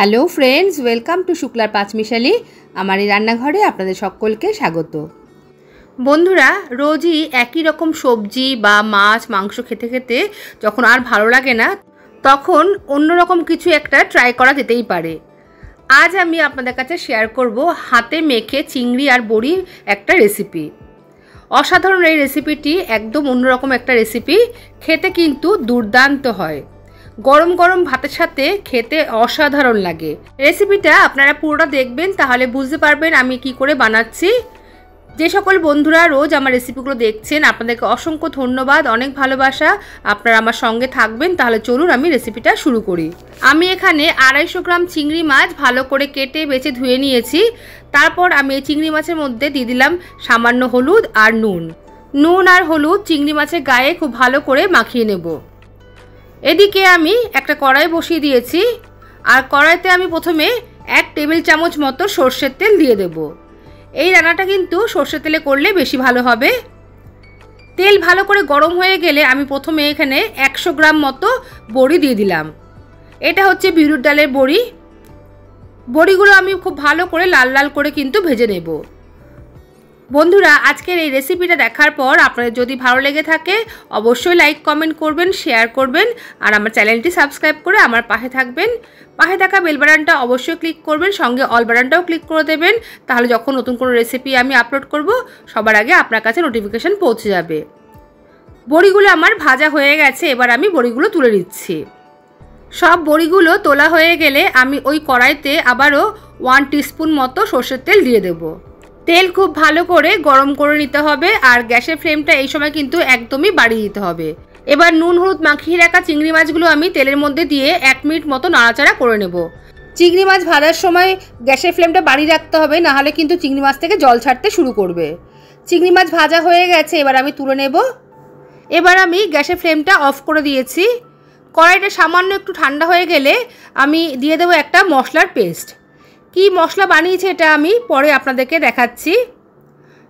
Hello friends, welcome to শুক্লার পাঁচমিশালি। আমার এই রান্নাঘরে আপনাদের সকলকে স্বাগত। বন্ধুরা, রোজই একই রকম সবজি বা মাছ মাংস খেতে খেতে যখন আর ভালো লাগে না, তখন অন্যরকম কিছু একটা ট্রাই করা যেতেই পারে। আজ আমি আপনাদের কাছে শেয়ার করব হাতে মেখে চিংড়ি আর বড়ির একটা রেসিপি। অসাধারণ এই রেসিপিটি একদম অন্যরকম একটা রেসিপি, খেতে কিন্তু দুর্দান্ত হয়। গরম গরম ভাতের সাথে খেতে অসাধারণ লাগে। রেসিপিটা আপনারা পুরোটা দেখবেন, তাহলে বুঝতে পারবেন আমি কি করে বানাচ্ছি। যে সকল বন্ধুরা রোজ আমার রেসিপিগুলো দেখছেন, আপনাদেরকে অসংখ্য ধন্যবাদ, অনেক ভালোবাসা। আপনারা আমার সঙ্গে থাকবেন। তাহলে চলুন আমি রেসিপিটা শুরু করি। আমি এখানে 250 গ্রাম চিংড়ি মাছ ভালো করে কেটে বেছে ধুয়ে নিয়েছি। তারপর আমি এই চিংড়ি মাছের মধ্যে দিয়ে দিলাম সামান্য হলুদ আর নুন আর হলুদ চিংড়ি মাছের গায়ে খুব ভালো করে মাখিয়ে নেব। এদিকে আমি একটা কড়াই বসিয়ে দিয়েছি, আর কড়াইতে আমি প্রথমে 1 টেবিল চামচ মতো সর্ষের তেল দিয়ে দেব। এই রান্নাটা কিন্তু সর্ষের তেলে করলে বেশি ভালো হবে। তেল ভালো করে গরম হয়ে গেলে আমি প্রথমে এখানে 100 গ্রাম মতো বড়ি দিয়ে দিলাম। এটা হচ্ছে বিউলির ডালের বড়ি। বড়িগুলো আমি খুব ভালো করে লাল লাল করে কিন্তু ভেজে নেব। বন্ধুরা, আজকের এই রেসিপিটা দেখার পর আপনাদের যদি ভালো লেগে থাকে অবশ্যই লাইক কমেন্ট করবেন, শেয়ার করবেন, আর আমার চ্যানেলটি সাবস্ক্রাইব করে আমার পাশে থাকবেন। পাশে থাকা বেল বাটনটা অবশ্যই ক্লিক করবেন, সঙ্গে অল বাটনটাও ক্লিক করে দেবেন। তাহলে যখন নতুন কোনো রেসিপি আমি আপলোড করব সবার আগে আপনার কাছে নোটিফিকেশান পৌঁছে যাবে। বড়িগুলো আমার ভাজা হয়ে গেছে, এবার আমি বড়িগুলো তুলে নিচ্ছি। সব বড়িগুলো তোলা হয়ে গেলে আমি ওই কড়াইতে আবারও 1 টিস্পুন মতো সর্ষের তেল দিয়ে দেব। তেল খুব ভালো করে গরম করে নিতে হবে, আর গ্যাসের ফ্লেমটা এই সময় কিন্তু একদমই বাড়িয়ে দিতে হবে। এবার নুন হলুদ মাখিয়ে রাখা চিংড়ি মাছগুলো আমি তেলের মধ্যে দিয়ে 1 মিনিট মতো নাড়াচাড়া করে নেব। চিংড়ি মাছ ভাজার সময় গ্যাসের ফ্লেমটা বাড়িয়ে রাখতে হবে, নাহলে কিন্তু চিংড়ি মাছ থেকে জল ছাড়তে শুরু করবে। চিংড়ি মাছ ভাজা হয়ে গেছে, এবার আমি তুলে নেব। এবার আমি গ্যাসের ফ্লেমটা অফ করে দিয়েছি। কড়াইটা সামান্য একটু ঠান্ডা হয়ে গেলে আমি দিয়ে দেবো একটা মশলার পেস্ট। কি মশলা বানিয়েছে এটা আমি পরে আপনাদেরকে দেখাচ্ছি।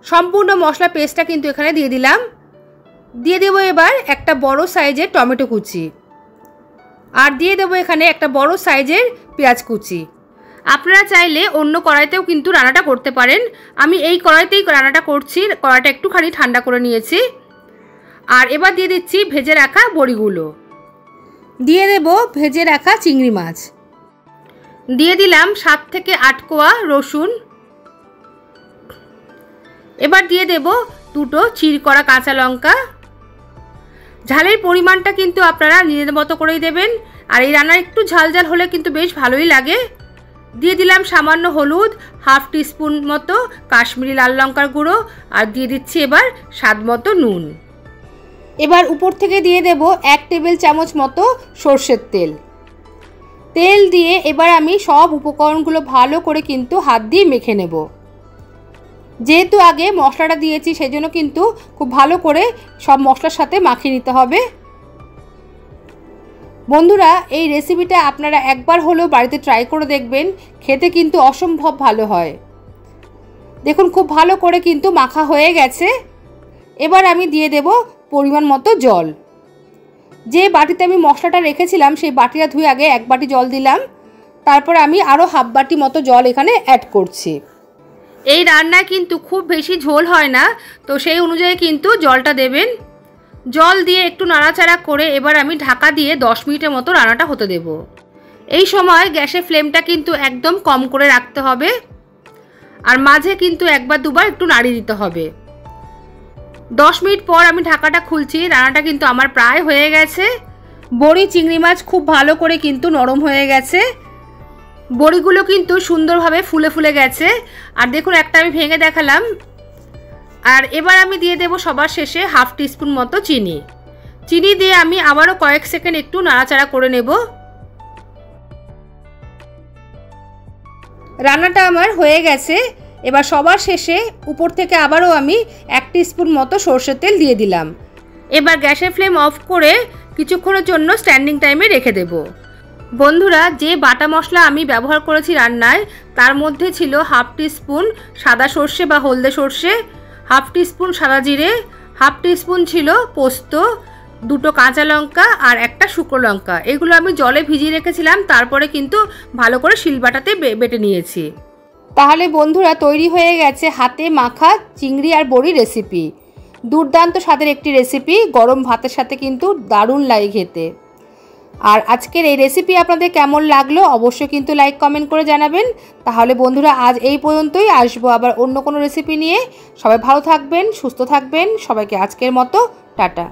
সম্পূর্ণ মশলা পেস্টটা কিন্তু এখানে দিয়ে দিলাম। দিয়ে দেবো এবার একটা বড় সাইজের টমেটো কুচি, আর দিয়ে দেবো এখানে একটা বড় সাইজের পেঁয়াজ কুচি। আপনারা চাইলে অন্য কড়াইতেও কিন্তু রান্নাটা করতে পারেন। আমি এই কড়াইতেই রান্নাটা করছি। কড়াইটা একটুখানি ঠান্ডা করে নিয়েছি। আর এবার দিয়ে দিচ্ছি ভেজে রাখা বড়িগুলো, দিয়ে দেব ভেজে রাখা চিংড়ি মাছ, দিয়ে দিলাম 7 থেকে 8 কোয়া রসুন। এবার দিয়ে দেব 2টো চিড় করা কাঁচা লঙ্কা। ঝালের পরিমাণটা কিন্তু আপনারা নিজেদের মতো করেই দেবেন, আর এই রান্না একটু ঝাল ঝাল হলে কিন্তু বেশ ভালোই লাগে। দিয়ে দিলাম সামান্য হলুদ, 1/2 টিস্পুন মতো কাশ্মীরি লাল লঙ্কার গুঁড়ো, আর দিয়ে দিচ্ছি এবার স্বাদ মতো নুন। এবার উপর থেকে দিয়ে দেব 1 টেবিল চামচ মতো সর্ষের তেল। তেল দিয়ে এবার আমি সব উপকরণগুলো ভালো করে কিন্তু হাত দিয়ে মেখে নেব। যেহেতু আগে মশলাটা দিয়েছি সেজন্য কিন্তু খুব ভালো করে সব মশলার সাথে মাখিয়ে নিতে হবে। বন্ধুরা, এই রেসিপিটা আপনারা একবার হলেও বাড়িতে ট্রাই করে দেখবেন, খেতে কিন্তু অসম্ভব ভালো হয়। দেখুন খুব ভালো করে কিন্তু মাখা হয়ে গেছে। এবার আমি দিয়ে দেব পরিমাণ মতো জল। যে বাটিতে আমি মশলাটা রেখেছিলাম সেই বাটিটা ধুয়ে আগে 1 বাটি জল দিলাম। তারপর আমি আরও 1/2 বাটি মতো জল এখানে অ্যাড করছি। এই রান্নায় কিন্তু খুব বেশি ঝোল হয় না, তো সেই অনুযায়ী কিন্তু জলটা দেবেন। জল দিয়ে একটু নাড়াচাড়া করে এবার আমি ঢাকা দিয়ে 10 মিনিটের মতো রান্নাটা হতে দেব। এই সময় গ্যাসের ফ্লেমটা কিন্তু একদম কম করে রাখতে হবে, আর মাঝে কিন্তু 1 বা 2 বার একটু নাড়িয়ে দিতে হবে। 10 মিনিট পর আমি ঢাকাটা খুলছি। রান্নাটা কিন্তু আমার প্রায় হয়ে গেছে। বড়ি চিংড়ি মাছ খুব ভালো করে কিন্তু নরম হয়ে গেছে। বড়িগুলো কিন্তু সুন্দরভাবে ফুলে ফুলে গেছে, আর দেখুন একটা আমি ভেঙে দেখালাম। আর এবার আমি দিয়ে দেব সবার শেষে 1/2 টিস্পুন মতো চিনি দিয়ে আমি আবারও কয়েক সেকেন্ড একটু নাড়াচাড়া করে নেব। রান্নাটা আমার হয়ে গেছে। এবার সবার শেষে উপর থেকে আবারও আমি 1 টিস্পুন মতো সর্ষের তেল দিয়ে দিলাম। এবার গ্যাসের ফ্লেম অফ করে কিছুক্ষণের জন্য স্ট্যান্ডিং টাইমে রেখে দেব। বন্ধুরা, যে বাটা মশলা আমি ব্যবহার করেছি রান্নায়, তার মধ্যে ছিল 1/2 টিস্পুন সাদা সর্ষে বা হলদে সর্ষে, 1/2 টিস্পুন সাদা জিরে, 1/2 টিস্পুন ছিল পোস্ত, দুটো কাঁচা লঙ্কা আর একটা শুকনো লঙ্কা, এগুলো আমি জলে ভিজিয়ে রেখেছিলাম, তারপরে কিন্তু ভালো করে শিলবাটাতে বেটে নিয়েছি। তাহলে বন্ধুরা তৈরি হয়ে গেছে হাতে মাখা চিংড়ি আর বড়ি রেসিপি। দুর্দান্ত স্বাদের একটি রেসিপি, গরম ভাতের সাথে কিন্তু দারুণ লাগে খেতে। আর আজকের এই রেসিপি আপনাদের কেমন লাগলো অবশ্যই কিন্তু লাইক কমেন্ট করে জানাবেন। তাহলে বন্ধুরা আজ এই পর্যন্তই, আসবো আবার অন্য কোনো রেসিপি নিয়ে। সবাই ভালো থাকবেন, সুস্থ থাকবেন, সবাইকে আজকের মতো টাটা।